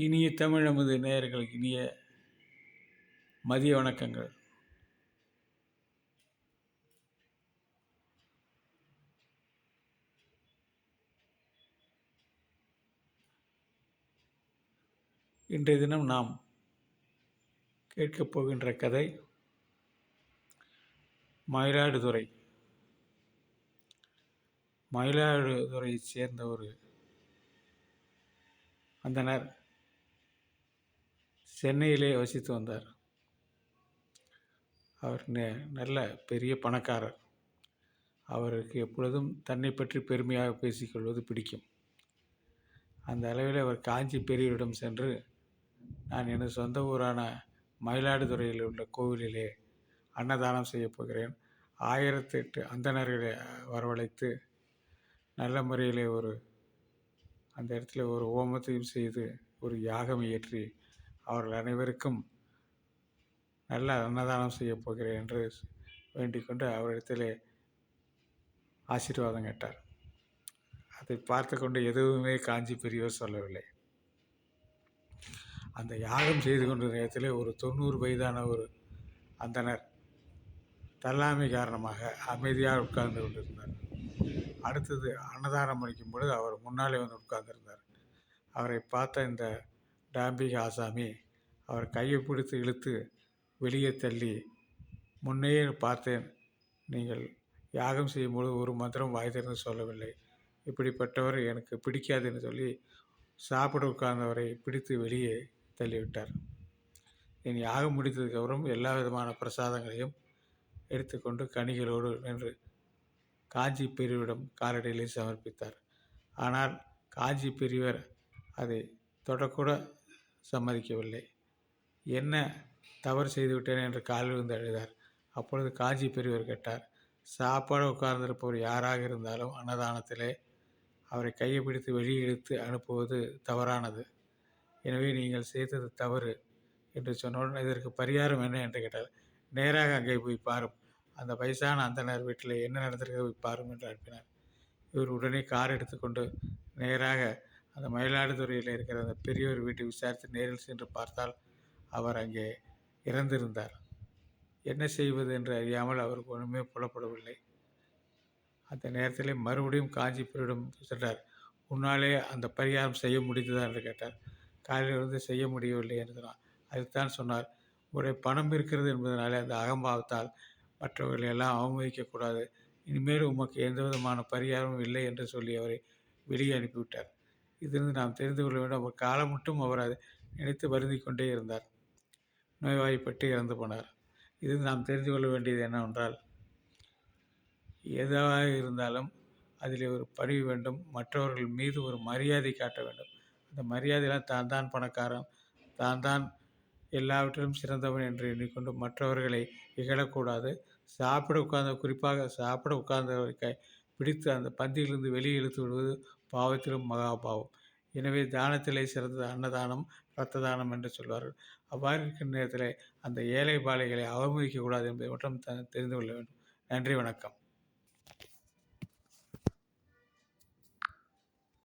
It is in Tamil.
இனிய தமிழ் நமது நேயர்களுக்கு இனிய மதிய வணக்கங்கள். இன்றைய தினம் நாம் கேட்கப் போகின்ற கதை மயிலாடுதுறை. மயிலாடுதுறையைச் சேர்ந்த ஒரு அந்தணர் சென்னையிலே வசித்து வந்தார். அவர் நல்ல பெரிய பணக்காரர். அவருக்கு எப்பொழுதும் தன்னை பற்றி பெருமையாக பேசிக்கொள்வது பிடிக்கும். அந்த அளவில் அவர் காஞ்சி பெரியவரிடம் சென்று, நான் எனது சொந்த ஊரான மயிலாடுதுறையில் உள்ள கோவிலிலே அன்னதானம் செய்யப் போகிறேன். 1008 அந்தணர்களை வரவழைத்து நல்ல முறையிலே அந்த இடத்துல ஒரு ஹோமத்தையும் செய்து ஒரு யாகம் இயற்றி அவர்கள் அனைவருக்கும் நல்ல அன்னதானம் செய்யப் போகிறேன் என்று வேண்டிக் கொண்டு அவரிடத்திலே ஆசீர்வாதம் கேட்டார். அதை பார்த்து கொண்டு எதுவுமே காஞ்சி பெரியவர் சொல்லவில்லை. அந்த யாகம் செய்து கொண்ட நேரத்தில் ஒரு 90 வயதான ஒரு அந்தணர் தள்ளாமை காரணமாக அமைதியாக உட்கார்ந்து கொண்டிருந்தார். அடுத்தது அன்னதானம் அளிக்கும் பொழுது அவர் முன்னாலே வந்து உட்கார்ந்திருந்தார். அவரை பார்த்த இந்த டாம்பிக ஆசாமி அவர் கையை பிடித்து இழுத்து வெளியே தள்ளி, முன்னே பார்த்தேன், நீங்கள் யாகம் செய்யும்போது ஒரு மந்திரம் வாய் திறந்து சொல்லவில்லை, இப்படிப்பட்டவர் எனக்கு பிடிக்காது என்று சொல்லி சாப்பிட உட்கார்ந்தவரை பிடித்து வெளியே தள்ளிவிட்டார். என் யாகம் முடித்ததுக்கப்புறம் எல்லா விதமான பிரசாதங்களையும் எடுத்துக்கொண்டு கனிகளோடு நின்று காஞ்சி பெரியவரிடம் காலடியிலே சமர்ப்பித்தார். ஆனால் காஞ்சி பெரியவர் அதை தொடக்கூட சம்மதிக்கவில்லை. என்ன தவறு செய்துவிட்டேன் என்று காலில் விழுந்து அழுதார். அப்பொழுது காஞ்சி பெரியவர் கேட்டார், சாப்பாடு உட்கார்ந்திருப்பவர் யாராக இருந்தாலும் அன்னதானத்திலே அவரை கையை பிடித்து வெளியே இழுத்து அனுப்புவது தவறானது. எனவே நீங்கள் செய்தது தவறு என்று சொன்னவுடன் இதற்கு பரிகாரம் என்ன என்று கேட்டார். நேராக அங்கே போய் பாரும், அந்த வயசான அந்தணர் வீட்டில் என்ன நடந்திருக்கிறது போய் பாரும் என்று அனுப்பினார். இவர் உடனே கார் எடுத்துக்கொண்டு நேராக அந்த மயிலாடுதுறையில் இருக்கிற அந்த பெரியவர் வீட்டை விசாரித்து நேரில் சென்று பார்த்தால் அவர் அங்கே இறந்திருந்தார். என்ன செய்வது என்று அறியாமல் அவருக்கு ஒன்றுமே புலப்படவில்லை. அந்த நேரத்தில் மறுபடியும் காஞ்சி பெரியவரிடம் சென்றார். உன்னாலே அந்த பரிகாரம் செய்ய முடிந்ததா என்று கேட்டார். காலையிலிருந்து செய்ய முடியவில்லை என்று சொன்னார். அதுதான் சொன்னார், உங்களுடைய பணம் இருக்கிறது என்பதனாலே அந்த அகம்பாவத்தால் மற்றவர்களை எல்லாம் அவமதிக்கக்கூடாது, இனிமேல் உமக்கு எந்த விதமான பரிகாரமும் இல்லை என்று சொல்லி அவரை வெளியே அனுப்பிவிட்டார். இதிலிருந்து நாம் தெரிந்து கொள்ள வேண்டும், அவர் காலம் மட்டும் அவர் அதை நினைத்து வருந்தி கொண்டே இருந்தார். நோய்வாய்ப்பட்டு இறந்து போனார். இது நாம் தெரிந்து கொள்ள வேண்டியது என்னவென்றால், எதாக இருந்தாலும் அதில் ஒரு பணிவு வேண்டும், மற்றவர்கள் மீது ஒரு மரியாதை காட்ட வேண்டும். அந்த மரியாதையெல்லாம் தான் தான் பணக்காரன், தான் எல்லாவற்றிலும் சிறந்தவன் என்று எண்ணிக்கொண்டு மற்றவர்களை இகழக்கூடாது. குறிப்பாக சாப்பிட உட்கார்ந்தவரை பிடித்து அந்த பந்தியிலிருந்து வெளியே இழுத்து விடுவது பாவத்திலும் மகாபாவம். எனவே தானத்திலே சிறந்தது அன்னதானம், இரத்த தானம் என்று சொல்வார்கள். அவ்வாறு இருக்கிற நேரத்தில் அந்த ஏழை பாலைகளை அவமதிக்கக்கூடாது என்பதை மட்டும் தெரிந்து கொள்ள வேண்டும். நன்றி, வணக்கம்.